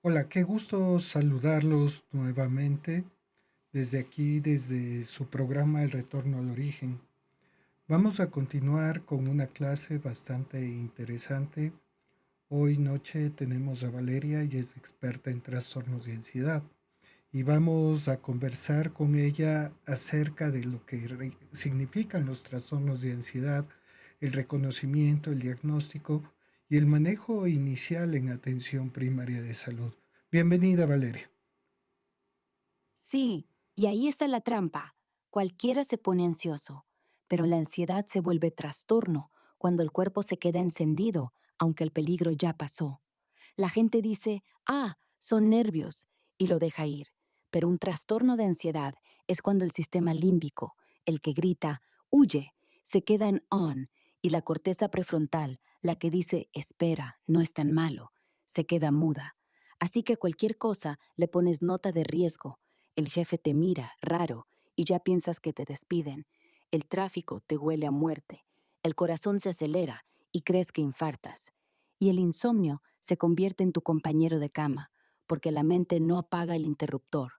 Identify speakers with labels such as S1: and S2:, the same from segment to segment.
S1: Hola, qué gusto saludarlos nuevamente desde aquí, desde su programa El Retorno al Origen. Vamos a continuar con una clase bastante interesante. Hoy noche tenemos a Valeria y es experta en trastornos de ansiedad. Y vamos a conversar con ella acerca de lo que significan los trastornos de ansiedad, el reconocimiento, el diagnóstico y el manejo inicial en atención primaria de salud. Bienvenida, Valeria.
S2: Sí, y ahí está la trampa. Cualquiera se pone ansioso, pero la ansiedad se vuelve trastorno cuando el cuerpo se queda encendido, aunque el peligro ya pasó. La gente dice, son nervios, y lo deja ir. Pero un trastorno de ansiedad es cuando el sistema límbico, el que grita, huye, se queda en on, y la corteza prefrontal, la que dice, espera, no es tan malo, se queda muda. Así que cualquier cosa le pones nota de riesgo. El jefe te mira, raro, y ya piensas que te despiden. El tráfico te huele a muerte. El corazón se acelera y crees que infartas. Y el insomnio se convierte en tu compañero de cama, porque la mente no apaga el interruptor.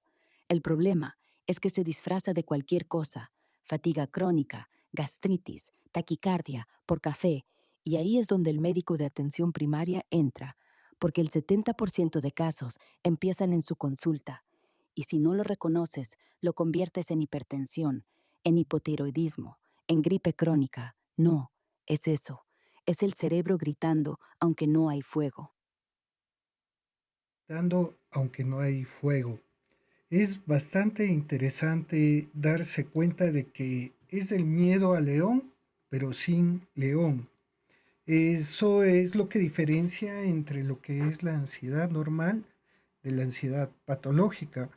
S2: El problema es que se disfraza de cualquier cosa: fatiga crónica, gastritis, taquicardia, por café, y ahí es donde el médico de atención primaria entra, porque el 70% de casos empiezan en su consulta. Y si no lo reconoces, lo conviertes en hipertensión, en hipotiroidismo, en gripe crónica. No, es eso. Es el cerebro gritando aunque no hay fuego.
S1: Dando aunque no hay fuego. Es bastante interesante darse cuenta de que es el miedo al león, pero sin león. Eso es lo que diferencia entre lo que es la ansiedad normal de la ansiedad patológica.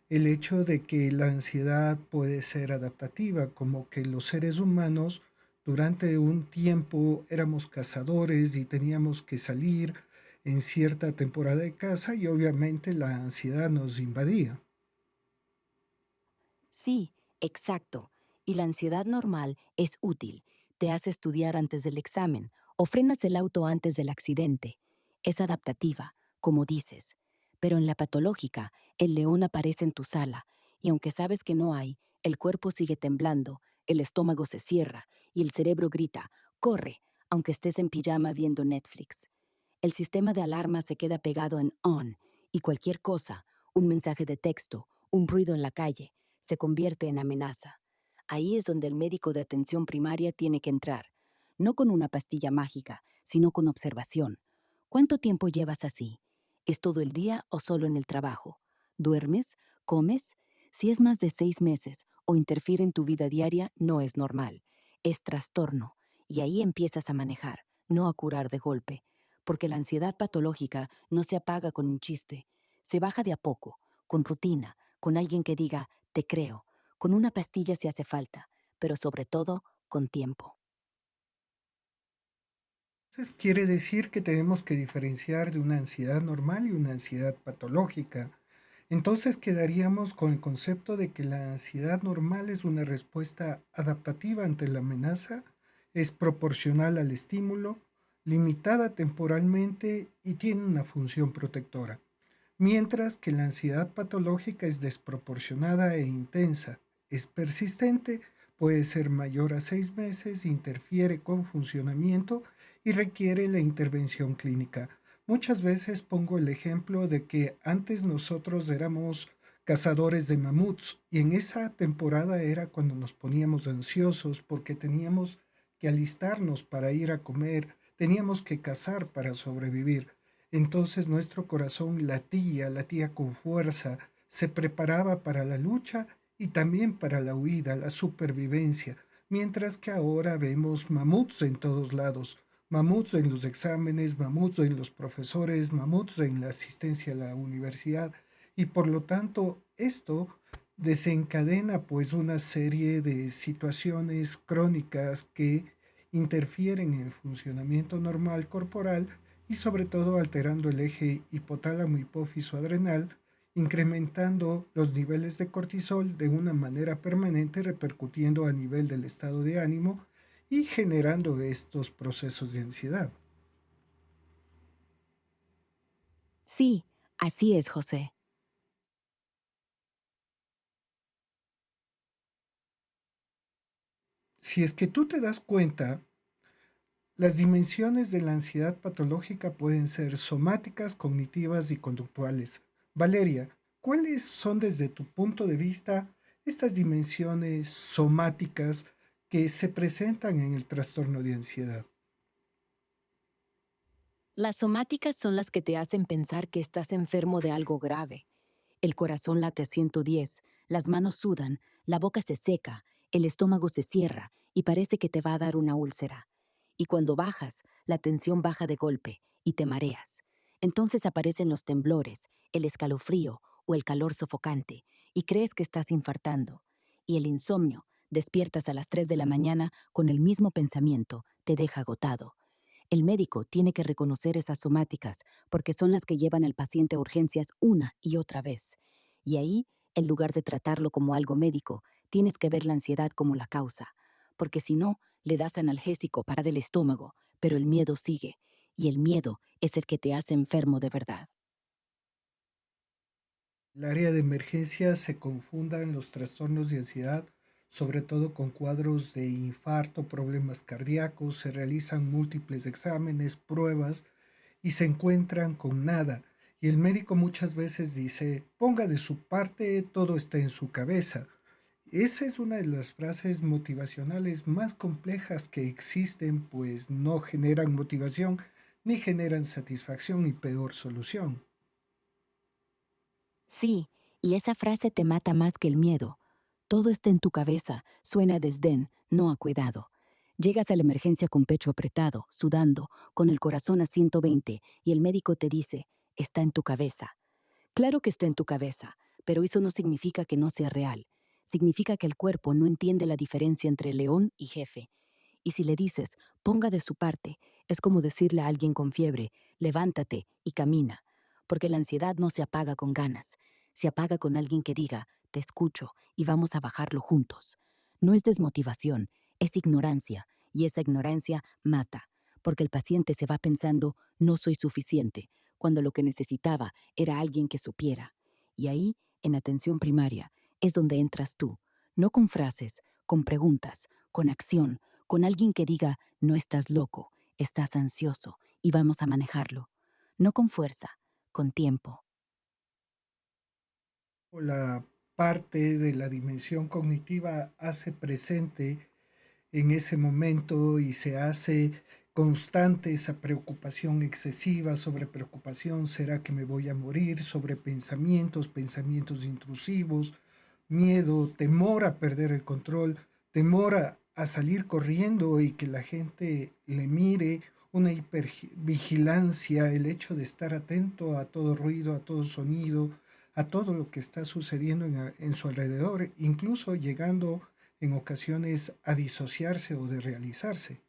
S1: El hecho de que la ansiedad puede ser adaptativa, como que los seres humanos durante un tiempo éramos cazadores y teníamos que salir en cierta temporada de caza y obviamente la ansiedad nos invadía.
S2: Sí, exacto. Y la ansiedad normal es útil. Te hace estudiar antes del examen o frenas el auto antes del accidente. Es adaptativa, como dices. Pero en la patológica, el león aparece en tu sala y aunque sabes que no hay, el cuerpo sigue temblando, el estómago se cierra y el cerebro grita, corre, aunque estés en pijama viendo Netflix. El sistema de alarma se queda pegado en on y cualquier cosa, un mensaje de texto, un ruido en la calle, se convierte en amenaza. Ahí es donde el médico de atención primaria tiene que entrar, no con una pastilla mágica, sino con observación. ¿Cuánto tiempo llevas así? ¿Es todo el día o solo en el trabajo? ¿Duermes? ¿Comes? Si es más de 6 meses o interfiere en tu vida diaria, no es normal. Es trastorno. Y ahí empiezas a manejar, no a curar de golpe. Porque la ansiedad patológica no se apaga con un chiste. Se baja de a poco, con rutina, con alguien que diga, te creo, con una pastilla si hace falta, pero sobre todo, con tiempo.
S1: Entonces quiere decir que tenemos que diferenciar de una ansiedad normal y una ansiedad patológica. Entonces quedaríamos con el concepto de que la ansiedad normal es una respuesta adaptativa ante la amenaza, es proporcional al estímulo, limitada temporalmente y tiene una función protectora. Mientras que la ansiedad patológica es desproporcionada e intensa, es persistente, puede ser mayor a 6 meses, interfiere con funcionamiento y requiere la intervención clínica. Muchas veces pongo el ejemplo de que antes nosotros éramos cazadores de mamuts y en esa temporada era cuando nos poníamos ansiosos porque teníamos que alistarnos para ir a comer, teníamos que cazar para sobrevivir. Entonces nuestro corazón latía con fuerza, se preparaba para la lucha y también para la huida, la supervivencia, mientras que ahora vemos mamuts en todos lados, mamuts en los exámenes, mamuts en los profesores, mamuts en la asistencia a la universidad y por lo tanto esto desencadena pues una serie de situaciones crónicas que interfieren en el funcionamiento normal corporal y sobre todo alterando el eje hipotálamo hipófiso adrenal, incrementando los niveles de cortisol de una manera permanente, repercutiendo a nivel del estado de ánimo y generando estos procesos de ansiedad.
S2: Sí, Así es, José.
S1: Si es que tú te das cuenta, las dimensiones de la ansiedad patológica pueden ser somáticas, cognitivas y conductuales. Valeria, ¿cuáles son desde tu punto de vista estas dimensiones somáticas que se presentan en el trastorno de ansiedad?
S2: Las somáticas son las que te hacen pensar que estás enfermo de algo grave. El corazón late a 110, las manos sudan, la boca se seca, el estómago se cierra y parece que te va a dar una úlcera. Y cuando bajas, la tensión baja de golpe y te mareas. Entonces aparecen los temblores, el escalofrío o el calor sofocante y crees que estás infartando. Y el insomnio, despiertas a las 3 de la mañana con el mismo pensamiento, te deja agotado. El médico tiene que reconocer esas somáticas porque son las que llevan al paciente a urgencias una y otra vez. Y ahí, en lugar de tratarlo como algo médico, tienes que ver la ansiedad como la causa, porque si no, le das analgésico para del estómago, pero el miedo sigue, y el miedo es el que te hace enfermo de verdad.
S1: El área de emergencia se confundan los trastornos de ansiedad, sobre todo con cuadros de infarto, problemas cardíacos, se realizan múltiples exámenes, pruebas y se encuentran con nada. Y el médico muchas veces dice, ponga de su parte, todo está en su cabeza. Esa es una de las frases motivacionales más complejas que existen, pues no generan motivación, ni generan satisfacción, ni peor solución.
S2: Sí, y esa frase te mata más que el miedo. Todo está en tu cabeza, suena a desdén, no a cuidado. Llegas a la emergencia con pecho apretado, sudando, con el corazón a 120, y el médico te dice, está en tu cabeza. Claro que está en tu cabeza, pero eso no significa que no sea real. Significa que el cuerpo no entiende la diferencia entre león y jefe. Y si le dices, ponga de su parte, es como decirle a alguien con fiebre, levántate y camina, porque la ansiedad no se apaga con ganas, se apaga con alguien que diga, te escucho y vamos a bajarlo juntos. No es desmotivación, es ignorancia, y esa ignorancia mata, porque el paciente se va pensando, no soy suficiente, cuando lo que necesitaba era alguien que supiera. Y ahí, en atención primaria, es donde entras tú, no con frases, con preguntas, con acción, con alguien que diga, no estás loco, estás ansioso y vamos a manejarlo. No con fuerza, con tiempo.
S1: La parte de la dimensión cognitiva hace presente en ese momento y se hace constante esa preocupación excesiva, sobre preocupación, ¿será que me voy a morir? Sobre pensamientos, pensamientos intrusivos, miedo, temor a perder el control, temor a salir corriendo y que la gente le mire, una hipervigilancia, el hecho de estar atento a todo ruido, a todo sonido, a todo lo que está sucediendo en su alrededor, incluso llegando en ocasiones a disociarse o de realizarse.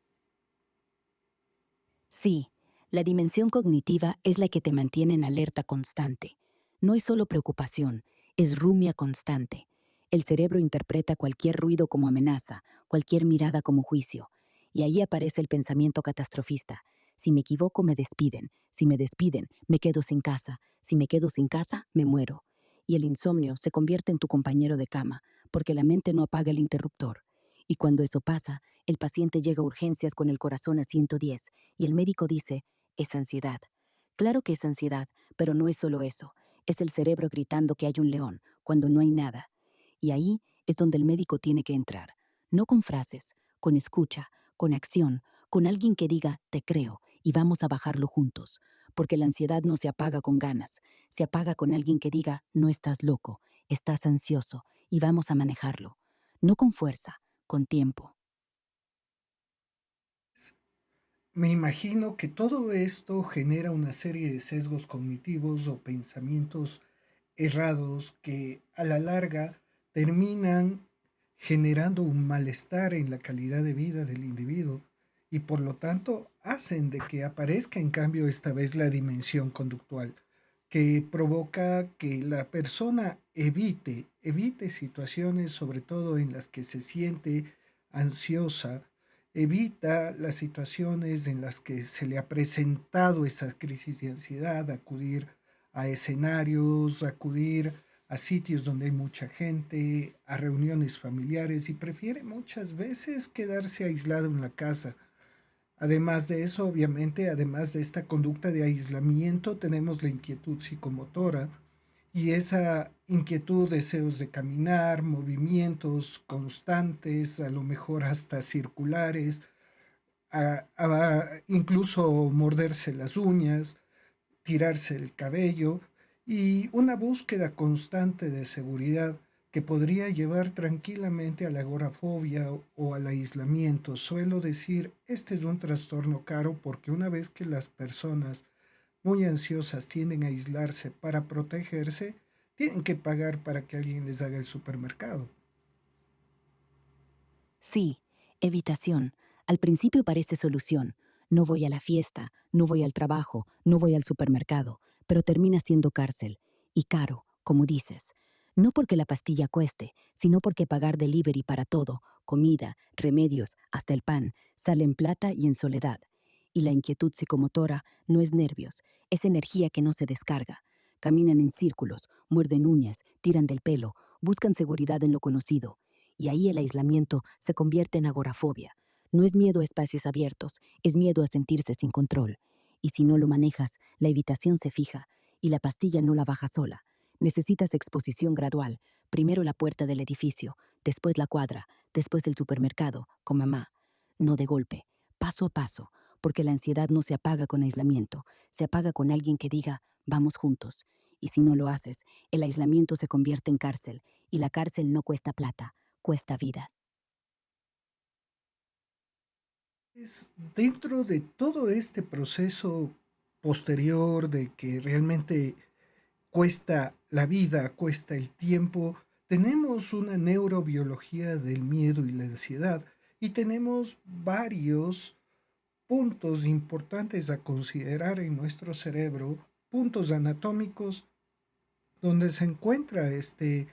S2: Sí, la dimensión cognitiva es la que te mantiene en alerta constante. No es solo preocupación, es rumia constante. El cerebro interpreta cualquier ruido como amenaza, cualquier mirada como juicio. Y ahí aparece el pensamiento catastrofista. Si me equivoco, me despiden. Si me despiden, me quedo sin casa. Si me quedo sin casa, me muero. Y el insomnio se convierte en tu compañero de cama, porque la mente no apaga el interruptor. Y cuando eso pasa, el paciente llega a urgencias con el corazón a 110 y el médico dice, es ansiedad. Claro que es ansiedad, pero no es solo eso. Es el cerebro gritando que hay un león, cuando no hay nada. Y ahí es donde el médico tiene que entrar. No con frases, con escucha, con acción, con alguien que diga, te creo, y vamos a bajarlo juntos. Porque la ansiedad no se apaga con ganas, se apaga con alguien que diga, no estás loco, estás ansioso, y vamos a manejarlo. No con fuerza, con tiempo.
S1: Me imagino que todo esto genera una serie de sesgos cognitivos o pensamientos errados que a la larga terminan generando un malestar en la calidad de vida del individuo y por lo tanto hacen de que aparezca en cambio esta vez la dimensión conductual que provoca que la persona evite situaciones sobre todo en las que se siente ansiosa, evita las situaciones en las que se le ha presentado esa crisis de ansiedad, acudir a escenarios, acudir a sitios donde hay mucha gente, a reuniones familiares y prefiere muchas veces quedarse aislado en la casa. Además de eso, obviamente, además de esta conducta de aislamiento, tenemos la inquietud psicomotora y esa inquietud, deseos de caminar, movimientos constantes, a lo mejor hasta circulares, incluso morderse las uñas, tirarse el cabello y una búsqueda constante de seguridad que podría llevar tranquilamente a la agorafobia o al aislamiento. Suelo decir, este es un trastorno caro porque una vez que las personas muy ansiosas tienden a aislarse para protegerse, tienen que pagar para que alguien les haga el supermercado.
S2: Sí, evitación. Al principio parece solución. No voy a la fiesta, no voy al trabajo, no voy al supermercado, pero termina siendo cárcel. Y caro, como dices. No porque la pastilla cueste, sino porque pagar delivery para todo, comida, remedios, hasta el pan, sale en plata y en soledad. Y la inquietud psicomotora no es nervios, es energía que no se descarga. Caminan en círculos, muerden uñas, tiran del pelo, buscan seguridad en lo conocido. Y ahí el aislamiento se convierte en agorafobia. No es miedo a espacios abiertos, es miedo a sentirse sin control. Y si no lo manejas, la evitación se fija y la pastilla no la baja sola. Necesitas exposición gradual. Primero la puerta del edificio, después la cuadra, después el supermercado, con mamá. No de golpe, paso a paso, porque la ansiedad no se apaga con aislamiento, se apaga con alguien que diga, vamos juntos. Y si no lo haces, el aislamiento se convierte en cárcel, y la cárcel no cuesta plata, cuesta vida.
S1: Es dentro de todo este proceso posterior de que realmente cuesta la vida, cuesta el tiempo, tenemos una neurobiología del miedo y la ansiedad y tenemos varios puntos importantes a considerar en nuestro cerebro, puntos anatómicos donde se encuentra este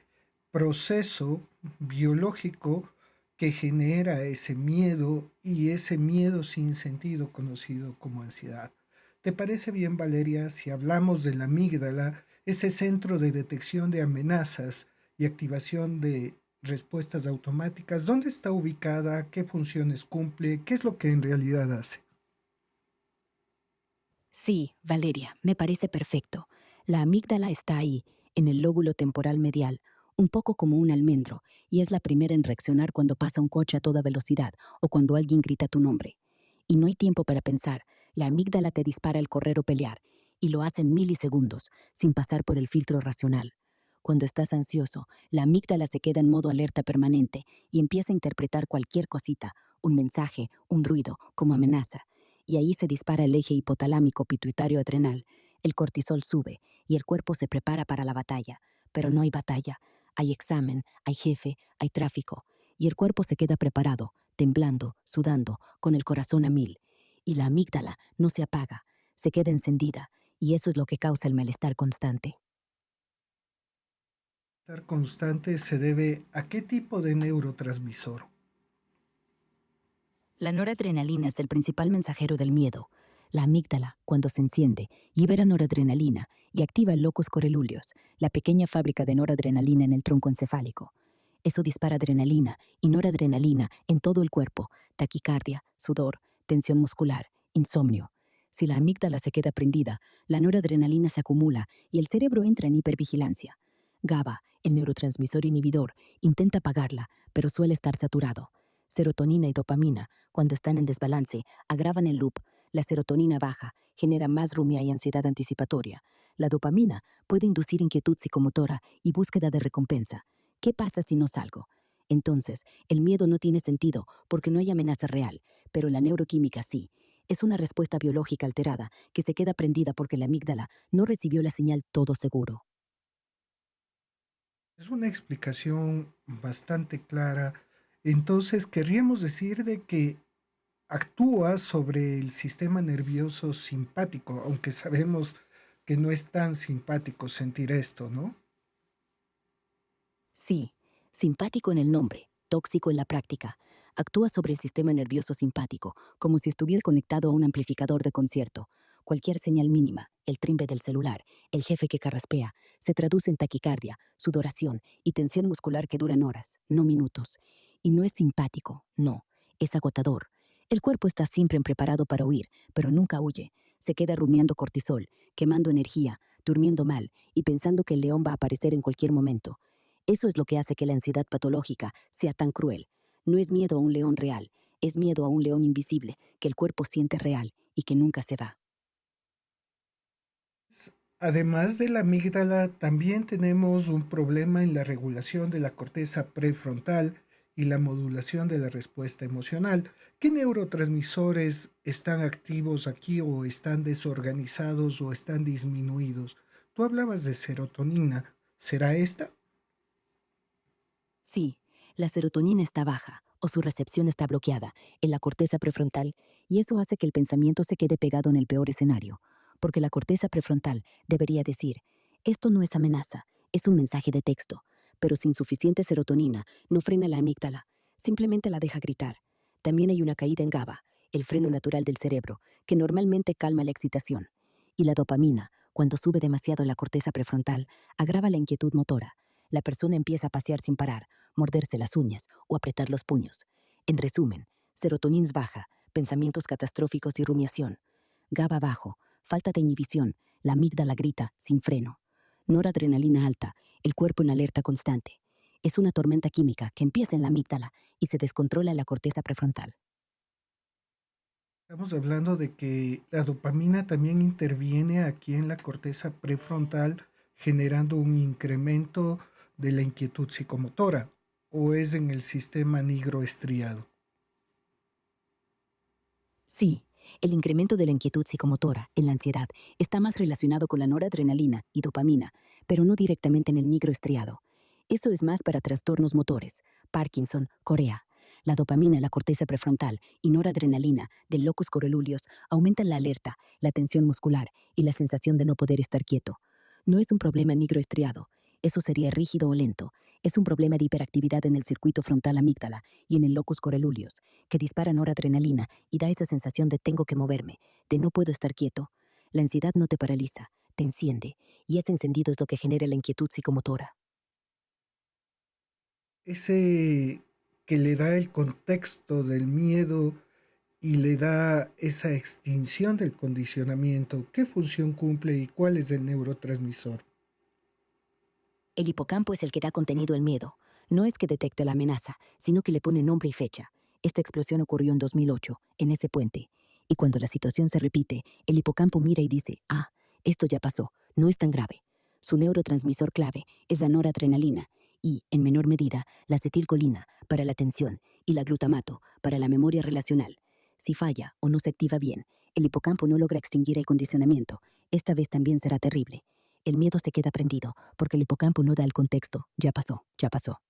S1: proceso biológico que genera ese miedo y ese miedo sin sentido conocido como ansiedad. ¿Te parece bien, Valeria, si hablamos de la amígdala, ese centro de detección de amenazas y activación de respuestas automáticas? ¿Dónde está ubicada? ¿Qué funciones cumple? ¿Qué es lo que en realidad hace?
S2: Sí, Valeria, me parece perfecto. La amígdala está ahí, en el lóbulo temporal medial, un poco como un almendro, y es la primera en reaccionar cuando pasa un coche a toda velocidad o cuando alguien grita tu nombre. Y no hay tiempo para pensar, la amígdala te dispara el correr o pelear, y lo hace en milisegundos, sin pasar por el filtro racional. Cuando estás ansioso, la amígdala se queda en modo alerta permanente y empieza a interpretar cualquier cosita, un mensaje, un ruido, como amenaza, y ahí se dispara el eje hipotalámico pituitario adrenal. El cortisol sube y el cuerpo se prepara para la batalla. Pero no hay batalla. Hay examen, hay jefe, hay tráfico. Y el cuerpo se queda preparado, temblando, sudando, con el corazón a mil. Y la amígdala no se apaga, se queda encendida. Y eso es lo que causa el malestar constante.
S1: Estar constante se debe a qué tipo de neurotransmisor.
S2: La noradrenalina es el principal mensajero del miedo. La amígdala, cuando se enciende, libera noradrenalina y activa el locus coeruleus, la pequeña fábrica de noradrenalina en el tronco encefálico. Eso dispara adrenalina y noradrenalina en todo el cuerpo, taquicardia, sudor, tensión muscular, insomnio. Si la amígdala se queda prendida, la noradrenalina se acumula y el cerebro entra en hipervigilancia. GABA, el neurotransmisor inhibidor, intenta apagarla, pero suele estar saturado. Serotonina y dopamina, cuando están en desbalance, agravan el loop. La serotonina baja, genera más rumia y ansiedad anticipatoria. La dopamina puede inducir inquietud psicomotora y búsqueda de recompensa. ¿Qué pasa si no salgo? Entonces, el miedo no tiene sentido porque no hay amenaza real, pero la neuroquímica sí. Es una respuesta biológica alterada que se queda prendida porque la amígdala no recibió la señal todo seguro.
S1: Es una explicación bastante clara. Entonces, querríamos decir de que actúa sobre el sistema nervioso simpático, aunque sabemos que no es tan simpático sentir esto, ¿no?
S2: Sí, simpático en el nombre, tóxico en la práctica. Actúa sobre el sistema nervioso simpático, como si estuviera conectado a un amplificador de concierto. Cualquier señal mínima, el timbre del celular, el jefe que carraspea, se traduce en taquicardia, sudoración y tensión muscular que duran horas, no minutos. Y no es simpático, no, es agotador. El cuerpo está siempre preparado para huir, pero nunca huye. Se queda rumiando cortisol, quemando energía, durmiendo mal y pensando que el león va a aparecer en cualquier momento. Eso es lo que hace que la ansiedad patológica sea tan cruel. No es miedo a un león real, es miedo a un león invisible que el cuerpo siente real y que nunca se va.
S1: Además de la amígdala, también tenemos un problema en la regulación de la corteza prefrontal y la modulación de la respuesta emocional. ¿Qué neurotransmisores están activos aquí o están desorganizados o están disminuidos? Tú hablabas de serotonina. ¿Será esta?
S2: Sí, la serotonina está baja o su recepción está bloqueada en la corteza prefrontal y eso hace que el pensamiento se quede pegado en el peor escenario, porque la corteza prefrontal debería decir, esto no es amenaza, es un mensaje de texto, pero sin suficiente serotonina no frena la amígdala, simplemente la deja gritar. También hay una caída en GABA, el freno natural del cerebro, que normalmente calma la excitación. Y la dopamina, cuando sube demasiado en la corteza prefrontal, agrava la inquietud motora. La persona empieza a pasear sin parar, morderse las uñas o apretar los puños. En resumen, serotonina baja, pensamientos catastróficos y rumiación. GABA bajo, falta de inhibición, la amígdala grita sin freno. Noradrenalina alta, el cuerpo en alerta constante. Es una tormenta química que empieza en la amígdala y se descontrola en la corteza prefrontal.
S1: Estamos hablando de que la dopamina también interviene aquí en la corteza prefrontal generando un incremento de la inquietud psicomotora o es en el sistema nigroestriado.
S2: Sí, el incremento de la inquietud psicomotora en la ansiedad está más relacionado con la noradrenalina y dopamina, pero no directamente en el nigroestriado. Eso es más para trastornos motores, Parkinson, Corea. La dopamina en la corteza prefrontal y noradrenalina del locus coeruleus aumentan la alerta, la tensión muscular y la sensación de no poder estar quieto. No es un problema nigroestriado, eso sería rígido o lento. Es un problema de hiperactividad en el circuito frontal amígdala y en el locus coeruleus, que dispara noradrenalina y da esa sensación de tengo que moverme, de no puedo estar quieto. La ansiedad no te paraliza, te enciende, y ese encendido es lo que genera la inquietud psicomotora.
S1: Ese que le da el contexto del miedo y le da esa extinción del condicionamiento, ¿qué función cumple y cuál es el neurotransmisor?
S2: El hipocampo es el que da contenido al miedo. No es que detecte la amenaza, sino que le pone nombre y fecha. Esta explosión ocurrió en 2008, en ese puente. Y cuando la situación se repite, el hipocampo mira y dice, ah, esto ya pasó, no es tan grave. Su neurotransmisor clave es la noradrenalina y, en menor medida, la acetilcolina para la atención y la glutamato para la memoria relacional. Si falla o no se activa bien, el hipocampo no logra extinguir el condicionamiento. Esta vez también será terrible. El miedo se queda prendido porque el hipocampo no da el contexto. Ya pasó, ya pasó.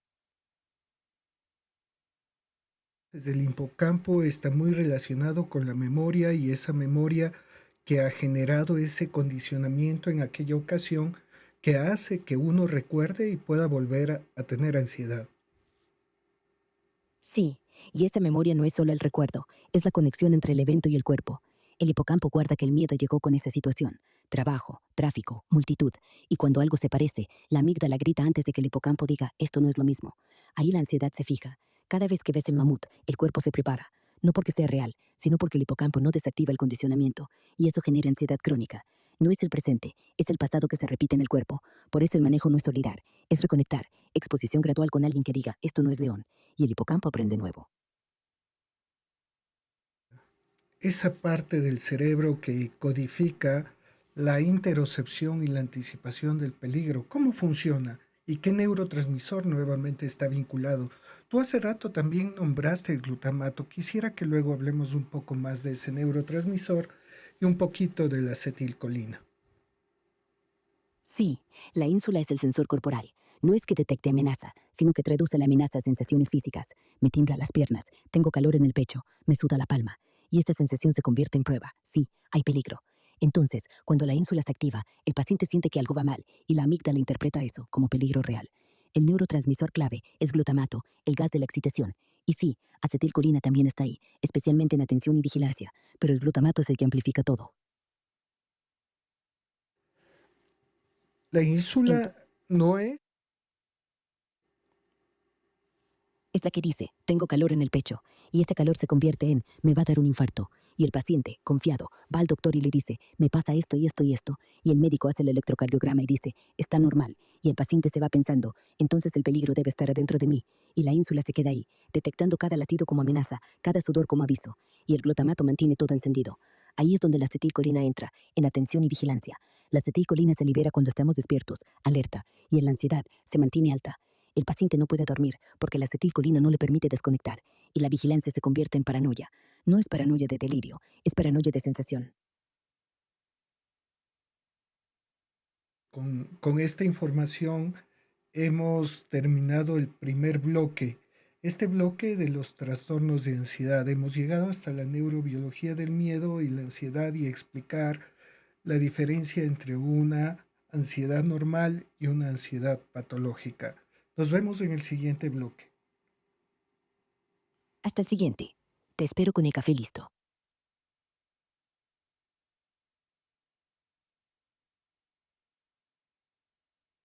S1: Desde el hipocampo está muy relacionado con la memoria y esa memoria que ha generado ese condicionamiento en aquella ocasión que hace que uno recuerde y pueda volver a tener ansiedad.
S2: Sí, y esa memoria no es solo el recuerdo, es la conexión entre el evento y el cuerpo. El hipocampo guarda que el miedo llegó con esa situación. Trabajo, tráfico, multitud. Y cuando algo se parece, la amígdala grita antes de que el hipocampo diga, esto no es lo mismo. Ahí la ansiedad se fija. Cada vez que ves el mamut, el cuerpo se prepara. No porque sea real, sino porque el hipocampo no desactiva el condicionamiento. Y eso genera ansiedad crónica. No es el presente, es el pasado que se repite en el cuerpo. Por eso el manejo no es olvidar, es reconectar. Exposición gradual con alguien que diga, esto no es león. Y el hipocampo aprende nuevo.
S1: Esa parte del cerebro que codifica la interocepción y la anticipación del peligro, ¿cómo funciona? ¿Y qué neurotransmisor nuevamente está vinculado? Tú hace rato también nombraste el glutamato. Quisiera que luego hablemos un poco más de ese neurotransmisor y un poquito de la acetilcolina.
S2: Sí, la ínsula es el sensor corporal. No es que detecte amenaza, sino que traduce la amenaza a sensaciones físicas. Me tiembla las piernas, tengo calor en el pecho, me suda la palma. Y esa sensación se convierte en prueba. Sí, hay peligro. Entonces, cuando la ínsula se activa, el paciente siente que algo va mal y la amígdala interpreta eso como peligro real. El neurotransmisor clave es glutamato, el gas de la excitación. Y sí, acetilcolina también está ahí, especialmente en atención y vigilancia, pero el glutamato es el que amplifica todo.
S1: La
S2: Ent-
S1: ínsula no es...
S2: es la que dice, tengo calor en el pecho, y ese calor se convierte en, me va a dar un infarto. Y el paciente, confiado, va al doctor y le dice, me pasa esto y esto y esto. Y el médico hace el electrocardiograma y dice, está normal. Y el paciente se va pensando, entonces el peligro debe estar adentro de mí. Y la ínsula se queda ahí, detectando cada latido como amenaza, cada sudor como aviso. Y el glutamato mantiene todo encendido. Ahí es donde la acetilcolina entra, en atención y vigilancia. La acetilcolina se libera cuando estamos despiertos, alerta, y en la ansiedad se mantiene alta. El paciente no puede dormir porque la acetilcolina no le permite desconectar y la vigilancia se convierte en paranoia. No es paranoia de delirio, es paranoia de sensación.
S1: Con esta información hemos terminado el primer bloque. Este bloque de los trastornos de ansiedad. Hemos llegado hasta la neurobiología del miedo y la ansiedad y explicar la diferencia entre una ansiedad normal y una ansiedad patológica. Nos vemos en el siguiente bloque.
S2: Hasta el siguiente. Te espero con el café listo.